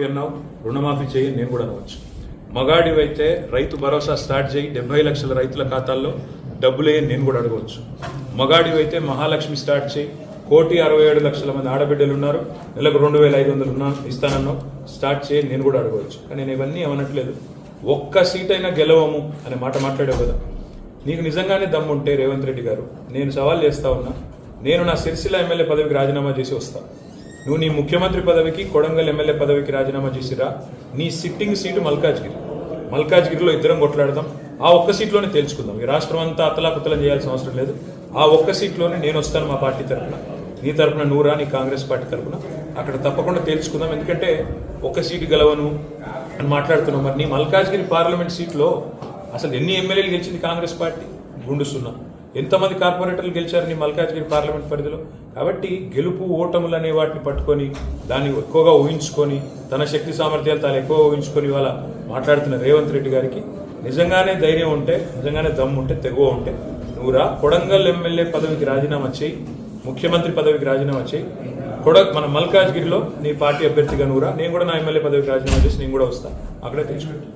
అన్నావు రుణమాఫీ చేయి నేను కూడా అనవచ్చు. మగాడివైతే రైతు భరోసా స్టార్ట్ చేయి 70 లక్షల రైతుల ఖాతాల్లో డబ్బులే నేను కూడా అడగవచ్చు. మగాడివైతే మహాలక్ష్మి స్టార్ట్ చేయి 1,67,00,000 మంది ఆడబిడ్డలు ఉన్నారు, నెలకు 2,500 ఇస్తానన్నావు స్టార్ట్ చేయి నేను కూడా అడగవచ్చు. కానీ నేను ఇవన్నీ ఏమనట్లేదు. ఒక్క సీట్ అయినా గెలవము అనే మాట మాట్లాడావు కదా. నీకు నిజంగానే దమ్ముంటే రేవంత్ రెడ్డి గారు నేను సవాల్ చేస్తా ఉన్నా, నేను నా సిరిసిల్ల ఎమ్మెల్యే పదవికి రాజీనామా చేసి వస్తా. నువ్వు నీ ముఖ్యమంత్రి పదవికి కొడంగల్ ఎమ్మెల్యే పదవికి రాజీనామా చేసిరా. నీ సిట్టింగ్ సీటు మల్కాజ్గిరిలో ఇద్దరం కొట్లాడదాం. ఆ ఒక్క సీట్లోనే తేల్చుకుందాం. ఈ రాష్ట్రం అంతా అతలాకుతలం చేయాల్సిన అవసరం లేదు. ఆ ఒక్క సీట్లోనే నేను వస్తాను మా పార్టీ తరఫున, నీ తరఫున నువ్వురా నీ కాంగ్రెస్ పార్టీ తరఫున. అక్కడ తప్పకుండా తేల్చుకుందాం. ఎందుకంటే ఒక్క సీటు గెలవను అని మాట్లాడుతున్నావు. మరి నీ మల్కాజ్గిరి పార్లమెంట్ సీట్లో అసలు ఎన్ని ఎమ్మెల్యేలు గెలిచింది కాంగ్రెస్ పార్టీ? గుండు సున్నా. ఎంతమంది కార్పొరేటర్లు గెలిచారు నీ మల్కాజ్గిరి పార్లమెంట్ పరిధిలో? కాబట్టి గెలుపు ఓటములు అనే వాటిని పట్టుకొని దాన్ని ఎక్కువగా ఊహించుకొని తన శక్తి సామర్థ్యాలు తాను ఎక్కువ ఊహించుకొని ఇవాళ మాట్లాడుతున్న రేవంత్ రెడ్డి గారికి నిజంగానే ధైర్యం ఉంటే, నిజంగానే దమ్ము ఉంటే, తెగువ ఉంటే నువ్వురా కొడంగల్ ఎమ్మెల్యే పదవికి రాజీనామా చేయి, ముఖ్యమంత్రి పదవికి రాజీనామా చేయి. మన మల్కాజ్గిరిలో నీ పార్టీ అభ్యర్థిగా నువ్వురా, నేను కూడా నా ఎమ్మెల్యే పదవికి రాజీనామా చేసి నేను కూడా వస్తాను. అక్కడే తెచ్చుకుంటాను.